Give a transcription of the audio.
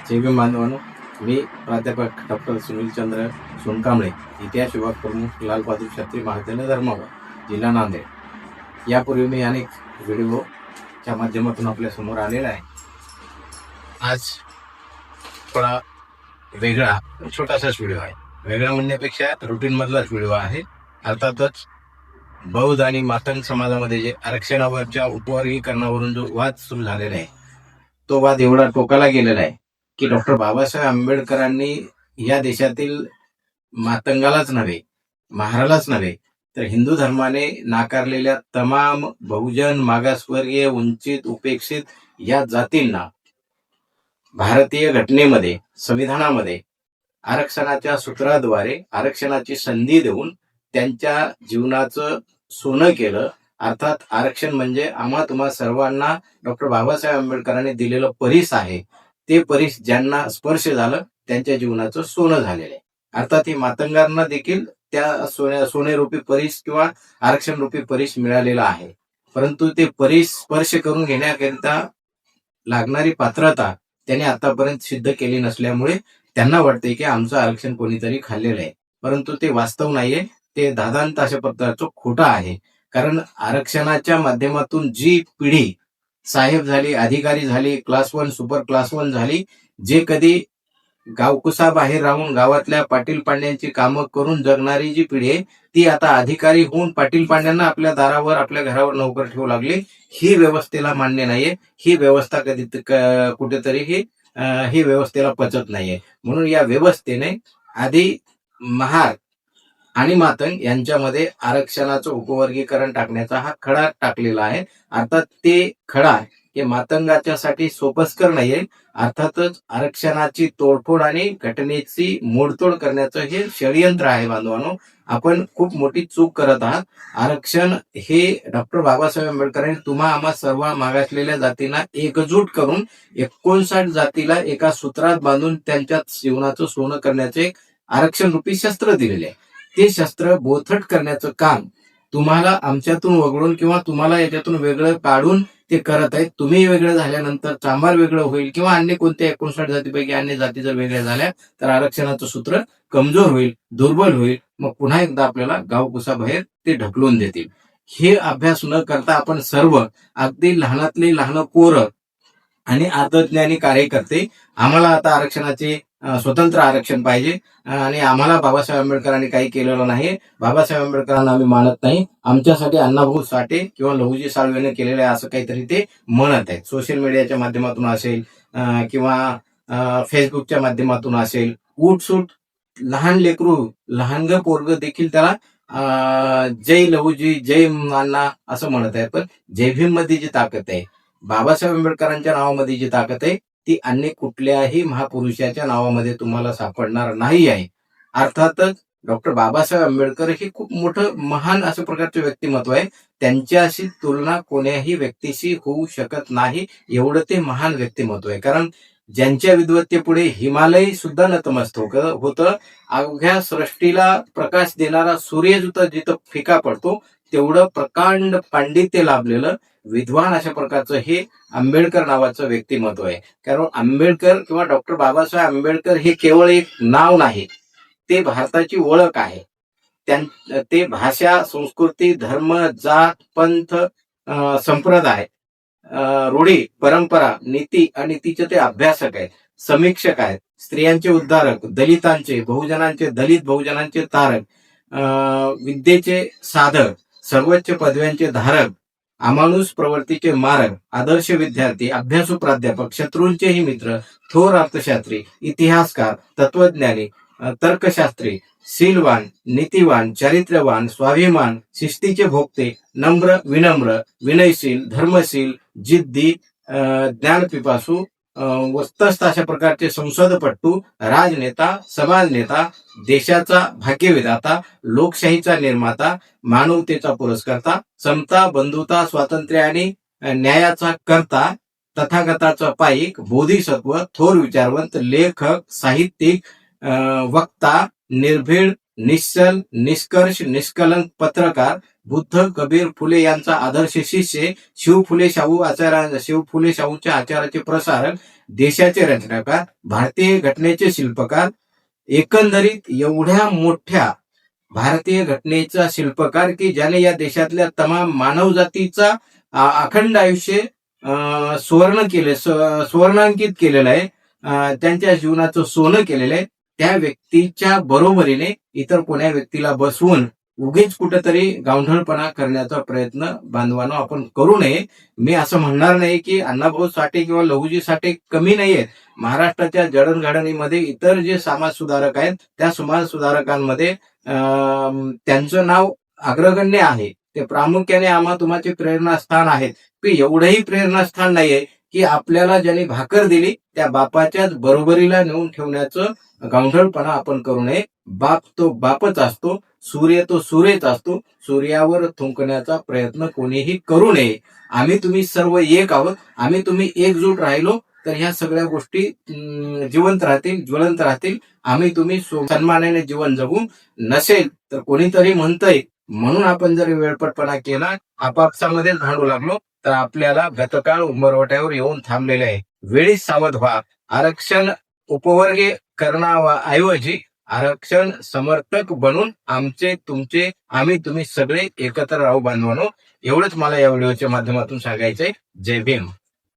जय भीम बांधवांनो, मी प्राध्यापक डॉक्टर सुनील चंद्र सोनकांबळे, इतिहास विभाग प्रमुख लाल बहादूर शास्त्री महाविद्यालय धर्माबाद, जिल्हा नांदेड। यापूर्वी मी अनेक व्हिडिओच्या माध्यमातून आपल्या समोर आलेला आहे। आज थोडा वेगळा छोटासाच व्हिडिओ आहे। वेगळा म्हणण्यापेक्षा रुटीन मधलाच व्हिडिओ आहे। अर्थातच बौद्ध आणि मातंग समाजामध्ये जे आरक्षणावरच्या उपवर्गीकरणावरून जो वाद सुरू झालेला आहे, तो वाद एवढा टोकाला गेलेला आहे की डॉक्टर बाबासाहेब आंबेडकरांनी या देशातील मातंगालाच नव्हे, महारालाच नव्हे, तर हिंदू धर्माने नाकारलेल्या तमाम बहुजन, मागासवर्गीय, वंचित, उपेक्षित या जातींना भारतीय घटनेमध्ये, संविधानामध्ये आरक्षणाच्या सूत्राद्वारे आरक्षणाची संधी देऊन त्यांच्या जीवनाचं सोनं केलं। अर्थात आरक्षण म्हणजे आम्हा तुम्हा सर्वांना डॉक्टर बाबासाहेब आंबेडकरांनी दिलेलं परीस आहे। ते परीस ज्यांना स्पर्श झालं त्यांच्या जीवनाचं सोनं झालेलं आहे। अर्थात ही मातंगांना देखील त्या सोनेरूपी परीस किंवा आरक्षण रूपी परीस मिळालेला आहे, परंतु ते परीस स्पर्श करून घेण्याकरिता लागणारी पात्रता त्यांनी आतापर्यंत सिद्ध केली नसल्यामुळे त्यांना वाटते की आमचं आरक्षण कोणीतरी खाल्लेलं आहे, परंतु ते वास्तव नाहीये। ते दादांत अशा प्रकारचं खोटं आहे। कारण आरक्षणाच्या माध्यमातून जी पिढी साहेब झाली, अधिकारी झाली, क्लास 1, सुपर क्लास 1 झाली, जे कधी गावकुसा बाहेर राहून गावातल्या पाटील पांड्यांची कामं करून जगणारी जी पिढी आहे, ती आता अधिकारी होऊन पाटील पांड्यांना आपल्या दारावर, आपल्या घरावर नोकर ठेवू लागली। ही व्यवस्थेला मान्य नाहीये। ही व्यवस्था कधी कुठेतरी ही व्यवस्थेला पचत नाहीये। म्हणून या व्यवस्थेने आधी महार आणि मातंग यांच्यामध्ये आरक्षणाचं उपवर्गीकरण टाकण्याचा हा खडा टाकलेला आहे। अर्थात ते खडा हे मातंगाच्यासाठी सोपस्कर नाहीये। अर्थातच आरक्षणाची तोडफोड आणि घटनेची मोडतोड करण्याचं हे षडयंत्र आहे। बांधवांनो, आपण खूप मोठी चूक करत आहात। आरक्षण हे डॉक्टर बाबासाहेब आंबेडकरांनी तुम्हा आम्हा सर्व मागासलेल्या जातींना एकजूट करून 59 जातीला एका सूत्रात बांधून त्यांच्या जीवनाचं सोनं करण्याचे आरक्षण रूपी शस्त्र दिलेले आहे। ते शस्त्र बोथट करण्याचं काम तुम्हाला आमच्यातून वगळून किंवा तुम्हाला याच्यातून वेगळं काढून ते करत आहेत। तुम्ही वेगळं झाल्यानंतर चांभार वेगळं होईल किंवा अन्य कोणत्या 59 जातीपैकी अन्य जाती जर वेगळ्या झाल्या तर आरक्षणाचं सूत्र कमजोर होईल, दुर्बल होईल। मग पुन्हा एकदा आपल्याला गावकुसाबाहेर ते ढकलून देतील। हे अभ्यास न करता आपण सर्व अगदी लहानातले लहान पोरं आणि अर्धज्ञानी कार्यकर्ते आम्हाला आता आरक्षणाचे स्वतंत्र आरक्षण पाहिजे आणि आम्हाला बाबासाहेब आंबेडकरांनी काही केलेलं नाही, बाबासाहेब आंबेडकरांना आम्ही मानत नाही, आमच्यासाठी अण्णाभाऊ साठे किंवा लहुजी साळवेने केलेलं आहे असं काहीतरी ते म्हणत आहेत। सोशल मीडियाच्या माध्यमातून असेल किंवा फेसबुकच्या माध्यमातून असेल, उठसूट लहान लेकरू, लहानग पोरग देखील त्याला जय लहुजी, जय अण्णा असं म्हणत आहे। पण जय भीम मध्ये जी ताकद आहे, बाबासाहेब आंबेडकरांच्या नावामध्ये जी ताकद आहे, ती अन्य कुठल्याही महापुरुषाच्या नावामध्ये तुम्हाला सापडणार नाही आहे। अर्थातच डॉक्टर बाबासाहेब आंबेडकर हे खूप मोठं महान असं प्रकारचे व्यक्तिमत्व आहे। त्यांच्याशी तुलना कोण्याही व्यक्तीशी होऊ शकत नाही, एवढं ते महान व्यक्तिमत्व आहे। कारण ज्यांच्या विद्वत्तेपुढे हिमालय सुद्धा नतमस्तक होतं। अवघ्या सृष्टीला प्रकाश देणारा सूर्य जिथं फिका पडतो, तेवढं प्रकांड पांडित्य लाभलेलं विद्वान अशा प्रकारचं हे आंबेडकर नावाचं व्यक्तिमत्व आहे। कारण आंबेडकर किंवा डॉक्टर बाबासाहेब आंबेडकर हे केवळ एक नाव नाही, ते भारताची ओळख आहे। ते भाषा, संस्कृती, धर्म, जात, पंथ, संप्रदाय, रूढी, परंपरा, नीती आणि तिचे ते अभ्यासक आहेत, समीक्षक आहेत, स्त्रियांचे उद्धारक, दलितांचे, बहुजनांचे, दलित बहुजनांचे तारक, विद्येचे साधक, सर्वोच्च पदव्यांचे धारक, अमानुष प्रवृत्तीचे मारक, आदर्श विद्यार्थी, अभ्यासू प्राध्यापक, शत्रूंचेही मित्र, थोर अर्थशास्त्री, इतिहासकार, तत्वज्ञानी, तर्कशास्त्री, शीलवान, नीतिवान, चारित्र्यवान, स्वाभिमान, शिस्तीचे भोगते, नम्र, विनम्र, विनयशील, धर्मशील, जिद्दी, ज्ञानपिपासू, वस्तस्त अशा प्रकारचे संसदपटू, राजनेता, समाजनेता, देशाचा भाग्यविधाता, लोकशाहीचा निर्माता, मानवतेचा पुरस्कर्ता, समता, बंधुता, स्वातंत्र्य आणि न्यायाचा कर्ता, तथागताचा पाईक, बोधिसत्व, थोर विचारवंत, लेखक, साहित्यिक, वक्ता, निर्भीड, निश्चल, निष्कर्ष, निष्कलंक पत्रकार, बुद्ध कबीर फुले यांचा आदर्श शिष्य, शिव फुले शाहूच्या आचाराचे प्रसारक, देशाचे रचनाकार, भारतीय घटनेचे शिल्पकार, एकंदरीत एवढ्या मोठ्या भारतीय घटनेचा शिल्पकार की ज्याने या देशातल्या तमाम मानवजातीचा अखंड आयुष्य सुवर्णांकित केलेलं आहे, त्यांच्या जीवनाचं सोनं केलेलं आहे. त्या व्यक्तीच्या बरोबरीने इतर कोण्या व्यक्तीला बसवून उगीच कुठेतरी गावढळपणा करण्याचा प्रयत्न बांधवांनो आपण करू नये. मी असं म्हणणार नाही की अण्णाभाऊ साठे किंवा लहुजी साठे कमी नाहीयेत. महाराष्ट्राच्या जडणघडणीमध्ये इतर जे समाज सुधारक आहेत त्या समाज सुधारकांमध्ये त्यांचं नाव अग्रगण्य आहे. ते प्रामुख्याने आम्हा तुम्हाचे प्रेरणास्थान आहेत. एवढंही प्रेरणास्थान नाहीये की आपल्याला ज्यांनी भाकर दिली त्या बापाच्याच बरोबरीला नेऊन ठेवण्याचं गावढळपणा आपण करू नये. बाप तो बापच असतो, सूर्य तो सूर्यच असतो. सूर्यावर थुंकण्याचा प्रयत्न कोणीही करू नये. आम्ही तुम्ही सर्व एक आहोत. आम्ही तुम्ही एकजूट राहिलो तर ह्या सगळ्या गोष्टी जिवंत राहतील, ज्वलंत राहतील. आम्ही तुम्ही सन्मानाने जीवन जगू. नसेल तर कोणीतरी म्हणतंय म्हणून आपण जर वेळपटपणा केला, आपापसामध्येच भांडू लागलो तर आपल्याला गतकाळ उंबरवट्यावर येऊन थांबलेले आहे. वेळी सावध व्हा. आरक्षण उपवर्गीय करण्याऐवजी आरक्षण समर्थक बनून आमचे तुमचे आम्ही तुम्ही सगळे एकत्र राहू बांधवानो. एवढंच मला या व्हिडिओच्या माध्यमातून सांगायचंय. जय भीम.